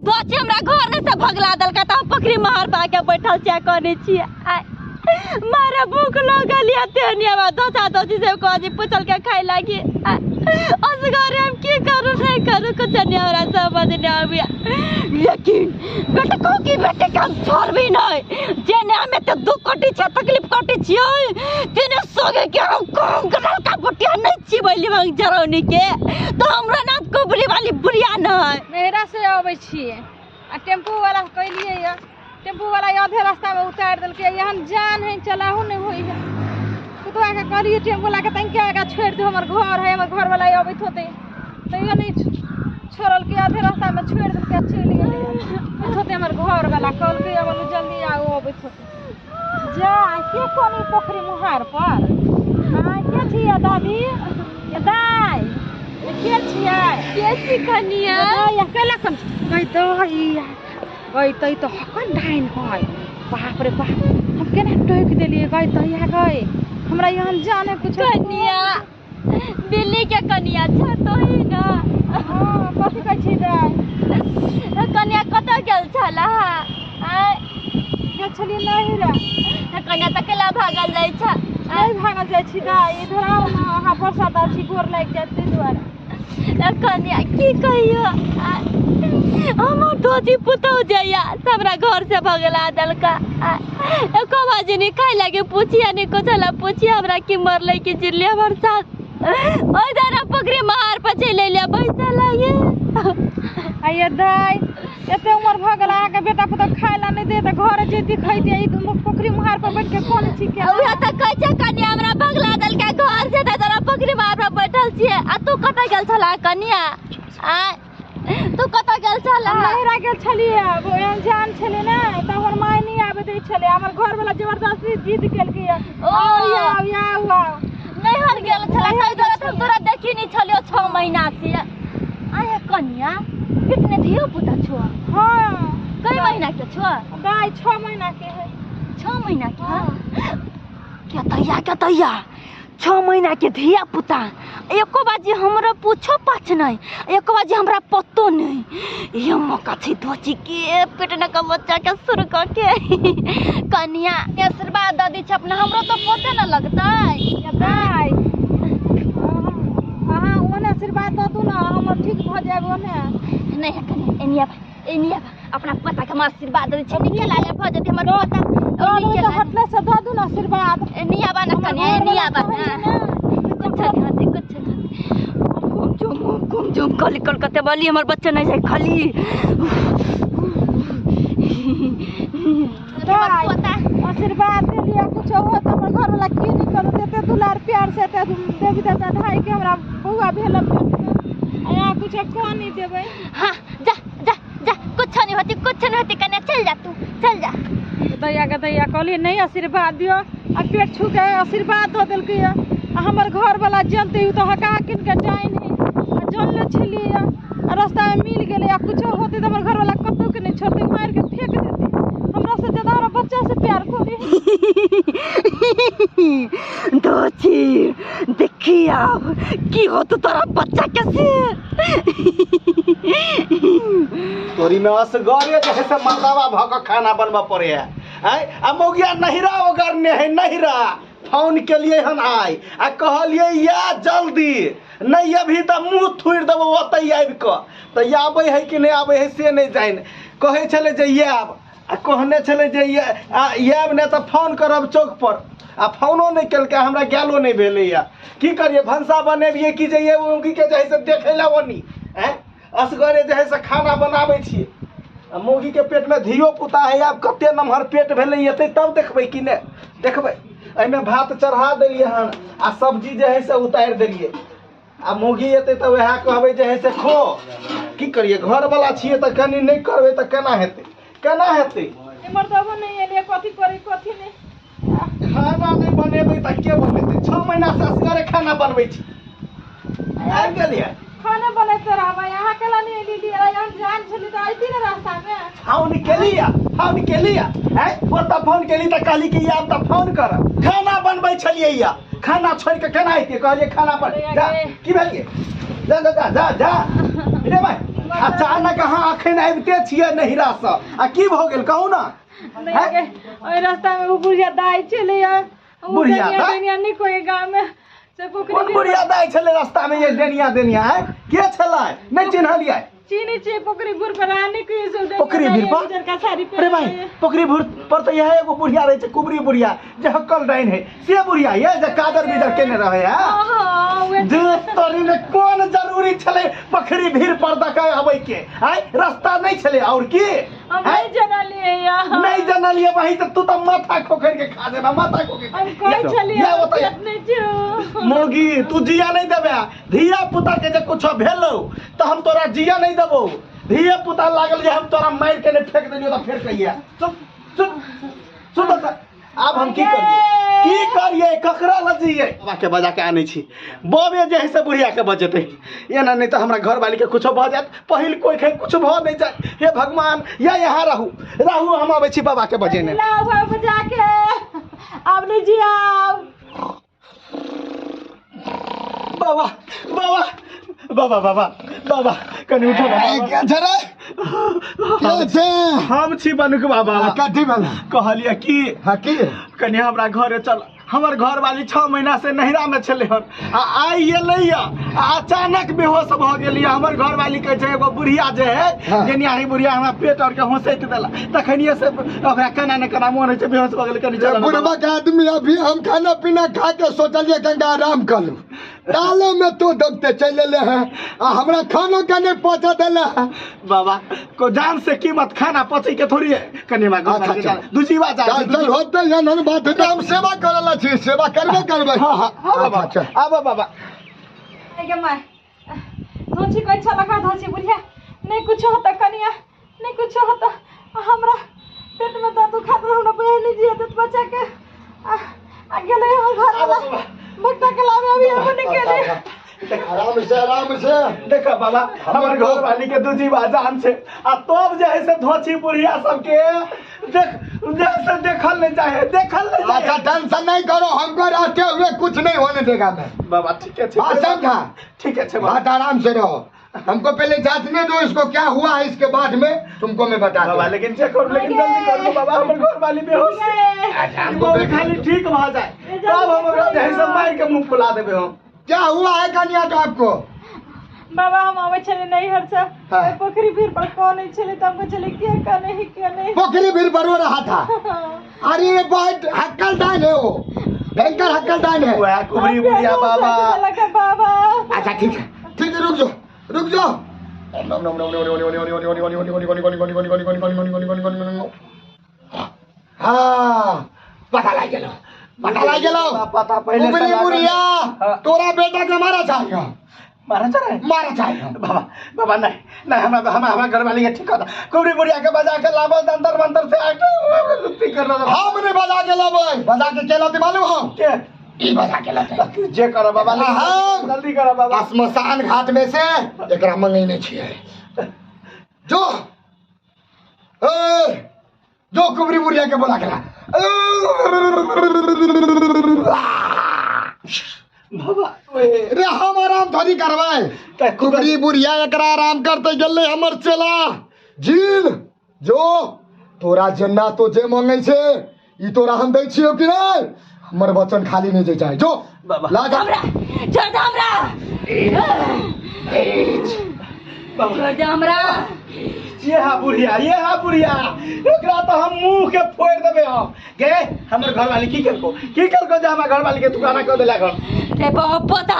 बच्चे हमरा घर में से भगला दल का पकड़ी मार पा के बैठल छिया कने छिया मारे भूख लगल या तेनिया में दोसा दोसी से कोजी पुछल के खाए लागी असगरे हम की करू नहीं करू कुछ नहीं हो रहा समझ नहीं आविया लेकिन बेटे को की बेटे काम छोड़ भी नहीं जेने हमें तो दुख कटी छ तकलीफ कटी छियो तेने सोगे के हम काम करल का बटिया नहीं छी बोली मांग जरौनी के तो हमरा नाम कुबरी वाली बुढ़िया नहीं मेहरा से आबै छी आ टेम्पू वाला कहलिए या टेम्पू वाला आधे रास्ता में उतार देल के यहन जान है चलाहू नहीं होई है कुतवा के कहलिए टेम्पू वाला के तंके आगा छोड़ दे हमर घर है हमर घर वाला आबैत होते तैयो नहीं छोड़ल के आधे रास्ता में छोड़ देल के चली गेल होते हमर घर वाला कहल के बोलू जल्दी आओ आबैत होते जा के कोनी पोखरी मुहार पर हां के छिया दादी ये दाई के छिया के सिखनिया या केला कन गई दई गई तई तो हकन ढाइन है बाप रे बाप हम केना टोक देलिए गई तई आ गई हमरा यहाँ जाने कुछ कनिया दिल्ली के कनिया छ तो ही ना हां कथि कहै छी दाई कनिया कतऽ गेल छला के छली नहीं रे कनिया त केला भागल जाय छ नहीं भागल जाय छी दाई इधर आओ ना हां बरसात आ छी गोर लाग जात ते दुआरे कनिया की कहियो हमर दोती पुतौ जइया सबरा घर से भगला दलका एको बाजनी खाइ लागे पूछिया ने कोचला पूछिया हमरा की मरले की जिले हमर साथ ओइ दाना पकड़ी मार पे चले ले पैसा लागे आये दाई एते उमर भगला के बेटा पुतो खाइ ला नहीं दे त घर जेती खइते ई तुम पोखरी मुहार पर बैठ के कोन छी के ओया त कहै छ कनिया हमरा भगला दल के घर से त जरा पकड़ी मार पर बैठल छिए आ तू कतऽ गेल छला कनिया आ तू कतऽ गेल छला नहिरा गेल छलिए अब एहन जान छले ना त हमर माय नहीं आबे दै छले हमर घर वाला जबरदस्ती जिद केल के आओ नहीं हर गेल छला कई तरह हम तोरा देखि नहीं छलियो 6 महीना से आया कनिया कितने धियो पुता छो हां कई महीना के छो दाई 6 महीना के है 6 महीना के तैया 6 महीना के धिया पुता एको बाजी हमरा पूछो पाछ नहीं एको बाजी हमरा पतो नहीं ये मौका छी दोची के पेटना का बच्चा के शुरू करके कनिया आशीर्वाद दादी छ अपना हमरो तो पते न लगता दाई हां ओने आशीर्वाद दो ना हम ठीक भ जाबो ने नहीं कनिया एनिया अपना पता के आशीर्वाद दे छ निकल आले भ जते हमर पता तो हटले से दो ना आशीर्वाद एनिया बा ना कनिया एनिया बा कुछ नहीं जो कल कलकत्ते वाली हमार बच्चा नहीं जाए खाली आशीर्वाद दे लिया कुछ हो तो हमर घर वाला की नहीं कर देते दुलार प्यार से ते देवी दादा ढाई के हमरा बुआ भेल आया कुछ को नहीं देबे हां जा जा जा कुछ नहीं होती कने चल जा तू चल जा दैया कहली नहीं आशीर्वाद दियो आ पेट छू के आशीर्वाद दो देल के हमर घर वाला जानते तो हका किन के डाइन है जन ले छलिए रास्ता में मिल गेले या कुछ होते तो हमर घर वाला कतो के नहीं छोड़ते मार के फेंक देते हमरा से ज्यादा हमरा बच्चा से प्यार करे दोची देखिया की हो तो तोरा बच्चा कैसे तोरी में असगरे जैसे मर्दावा भक खाना बनवा पड़े है आ मौगिया नहिरा ओगरने है नहिरा फोन के लिए हन आई आ कहलिए या जल्दी नहीं अभी तो मुँह थुड़ देबो ओतै आबि क त आबै है कि नहीं आबै है से नहीं जान कहे छले जे आब आ कहने छले जे आब ने तो फोन करब चौक पर आ फोनो नहीं केलकै हमरा गेलो नहीं भेलै या की करिए भंसा बनेबिए कि जे ये उंगी के जे से देखे ला ओनी असगरे जे है से खाना बनाबै छी मौगी के पेट में धियो पुता है आब कते नमहर पेट भेलै एतै तब देखबै कि नहीं देखबै एमे भात चढ़ा देलिए हन आ सब्जी जे है से उतार देलिए आ मौगी एतै त वह कहबै जे है से खो की करिए घर वाला छिए त कनी नहीं करबै त केना हेतै मर्दबो नहीं एले कथि करे कथि नहीं खाना नहीं बनेबै त के बनेतै 6 महीना से असगरे खाना बनबै छी आबि गेलिए खाना बनैते रहबै यहाँ केला नहीं दीदी यहाँ जान छली त आइती न रास्ता में फोन केलिया है ओता फोन केली त कहली कि आब त फोन कर खाना बनबै छलिए या खाना छोड़ के केना आइते कहलिए खाना बन जा की भेलिए जा रे भाई अचानक अहाँ अखन आबिते छियै नहिरा से आ की भऽ गेल कहू ना ओइ रास्ता में वो बुढ़िया दाई चले यार बुढ़िया दाई नहीं कोई गांव में से कोन बुढ़िया दाई छले रास्ता में ये डेनिया है के छलै नहीं चिन्हलियै चीनी पोखरी भूर पर आने को ये सब पोखरी भीर पर का साड़ी अरे भाई पोखरी भीर पर तो यह एगो बुढ़िया रहे छै कुबरी बुढ़िया जे हक्कल डाइन है से बुढ़िया ये जे कादर बिदर केने रहे है हां जे तोरी में कोन जरूरी छले पोखरी भीर पर दकै आबै के आइ रास्ता नहीं छले और की हम नहीं जानलिए यार नहीं जानलिए भाई तो तू तो माथा खोखर के खा देबा माथा खोखर हम कोई चलिए नहीं जो मोगी तू जिया नहीं देबे धिया पुता के जे कुछ भेलौ तो हम तोरा जिया नहीं देबो धिया पुता लागल जे हम तोरा मार के नहीं फेंक देलियो तो फेर कहिया सुन अब हम की करिए ककरा लजिए बाबा के बजा के आने छी बबे जे है से बुढ़िया के बजेते एना नहीं तो हमरा घर वाली के कुछ भ जात पहिल कोई के कुछ भ नहीं जाए हे भगवान या यहाँ रहू हम आबै छी बाबा के बजेने लाओ बजा के अब नहीं जी आओ बाबा बाबा बाबा बाबा बाबा कनी उठो ना क्या छरे के छे हम छी बनुक बाबा कथी भेल कहलिए कि की कनी हमरा घरे चल हमर घर वाली 6 महीना से नहिरा में छले हन आई एलैया अचानक बेहोश भ गेलिए हमर घर वाली कहे छै एगो बुढ़िया जे है जेनियाही बुढ़िया हमरा पेट और के होसैत देला तखनिए से ओकरा केना ने केना मोन है छै बेहोश भ गेल कनी चल बुढ़बा के आदमी अभी हम खाना पीना खा के सोचलिए कनिका आराम कर लूं डाले में तो दबते चले ले हैं हमरा खाना कने पहुंचा देले है बाबा को जान से कीमत खाना पची के थोड़ी है कनी मा दूजीवा जा चल होते या नन बात है हम सेवा करला छी सेवा करबे हां अच्छा आबा बाबा के माय नोची कोई अच्छा लगा धसी बुढ़िया नहीं कुछ होता कनिया नहीं कुछ होता हमरा पेट में दर्द खात हमरा बहन जी तो बचा के आ गेले घर वाला भक्ता के लावे अभी हम निकले आराम से देखा बाबा हमर घर वाली के दूजीवा जान से आ तब जे है से धोची बुढ़िया सब के देख जैसे देखल नहीं चाहे अच्छा टेंशन नहीं करो हमको रहते हुए कुछ नहीं होने देगा मैं बाबा ठीक है समझा ठीक है बात आराम से रहो हमको पहले जांचने दो इसको क्या हुआ है इसके बाद में तुमको मैं बता बाबा लेकिन चेक करो लेकिन जल्दी करो बाबा हमर घर वाली बेहोश हमको खाली ठीक भ जाए तब हम ओकरा जैसे मार के मुंह फुला देबे हम क्या हुआ है कन्या तो आपको बाबा हम आवे चले नहीं हर से पोखरी भीर पर कौन नहीं चले तब को चले क्या नहीं पोखरी भीर पर रो रहा था अरे ये बहुत हक्कल डाल है वो भयंकर हक्कल डाल है वो कुबरी बुढ़िया बाबा अच्छा ठीक है रुक जाओ हाँ पता लग गया पता पहले कुबरी बुढ़िया तोरा बेटा के मारा चाहिए मारा चाहिए बाबा नहीं हमारा घर वाली ठीक होता कुबरी बुढ़िया के बजा के लाबो अंतर मंतर से आके कर लो हमने बजा के लाबो बजा के केला ते मालूम हो के ई बजा के लाते जे करो बाबा जल्दी करो बाबा स्मशान घाट में से एकरा मंगई नहीं छिए जो कुबरी बुढ़िया के बोला केला बाबा रे हम आराम थोड़ी करवाए कुबरी बुढ़िया एकरा आराम करते गेले हमर चला जील जो तोरा जन्ना तो जे मांगे छे ई तोरा हम दै छियो कि नहीं हमर वचन खाली नहीं जे चाहे जो बाबा ला जा छोड़ दे हमरा ये हा बुढ़िया एकरा तो हम मुंह के फोड़ देबे हम गे हमर घर वाली की करको जे हमर घर वाली के तू गाना कर देला घर रे पता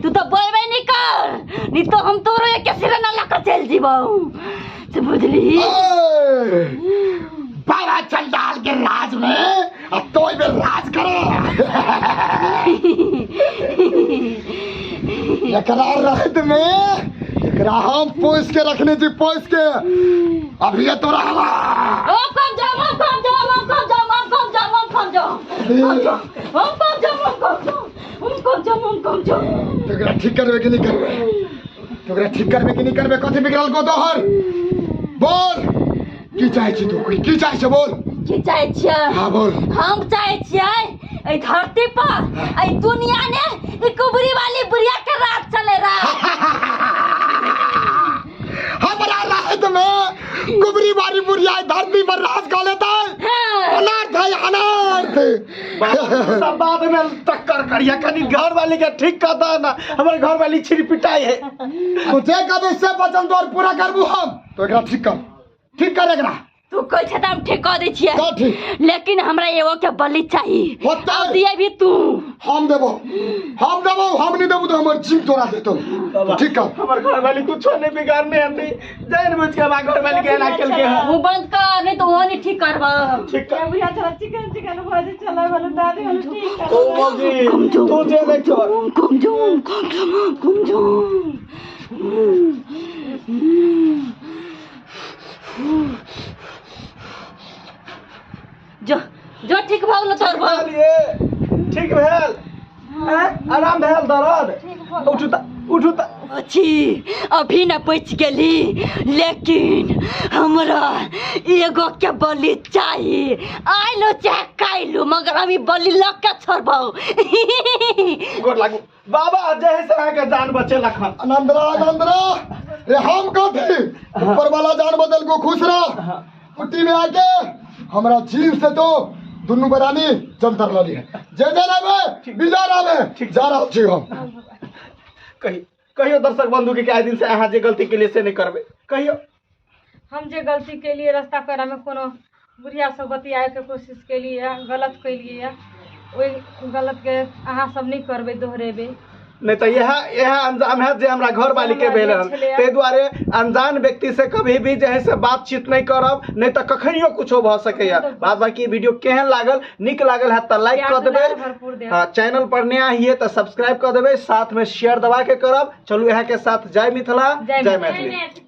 तू तो बोलबे नहीं कर नहीं तो हम तोरो एक सिर ना लेकर चल जीबो से बुझली बाबा चंडाल के राज में अब तो बे राज करे एकरा रहत में एकरा हम पोस के रखने थी पोस के अब ये तोरा तोरा ठीक करबे कि नहीं करबे कथी बिगड़ल को तोहर बोल की चाहे छी तू की चाहे छ बोल की चाहे छियै हां बोल हम चाहे छियै ए धरती पर ए दुनिया ने ई कुबरी वाली बुढ़िया के राज चले रहा हमारा राहत में कुबरी बारी बुढ़िया धरती पर राज कर लेता है। अनर्थ है अनर्थ। सब बाद में टक्कर करिया कनी घर वाली के ठीक कहता है ना, हमारे घर वाली छिड़पिटाई है। तुझे कब इससे बचन तो और पूरा करबू हम तो एकरा ठीक कर एकरा। तू कोई छता हम ठीक कर दै छियै, का ठीक? लेकिन हमरा एगो के बलि चाहिए। होता है। अब दिए भी तू। हम देबो हम नहीं देबो तो हमर जीव तोड़ा देतो। ठीक कर। हमारे घर वाली कुछ नहीं बिगाड़ने हम नहीं जान बुझ के हमारे घर वाली के ना खेल के है। मुंह बंद कर, नहीं तो वो नहीं ठीक करबा। ठीक कर। भैया चला चिकन भाजी चला वाला दादी वाला ठीक है। ओ मौगी तू जे नहीं छोड़। कम जो जो ठीक भाव तोर भाव ठीक भेल आराम भेल दर्द उठुता अच्छी अभी न बच गेली, लेकिन हमरा एगो के बलि चाहिए। आइलो चाहे काइलो, मगर हम बलि लग के छोड़बो। गोर लागू बाबा जय से आके जान बचे लखन। आनंदरा रे हम कहते ऊपर वाला जान बदल को खुश रह। कुट्टी में आके हमरा जीव से तो दुनू बरानी जंतर लली है। जे रावे बिजा रावे जा रहा छी हम। कहियो दर्शक बंधु के आए दिन से अहाँ जे गलती के लिए से नहीं करबे कहियो। हम जे गलती के लिए रास्ता पेरा में कोनो बुढ़िया सब बतियाए के कोशिश के लिए गलत कैलिए, वही गलत के अहाँ सब नहीं करबे दोहरेबे। नहीं तो यह अंजाम है जे हमरा घर वाली के भेल हन। ते दुआरे अनजान व्यक्ति से कभी भी जे से बातचीत नहीं करब, नहीं तो कखनियो कुछो भ सकेया। बाद बाकी वीडियो केहन लागल, निक लागल है तो लाइक कर देबे। हां चैनल पर नया हिए तो सब्सक्राइब कर देबे, साथ में शेयर दबा के करब। चलू यहाँ के साथ जय मिथिला जय मैथिली।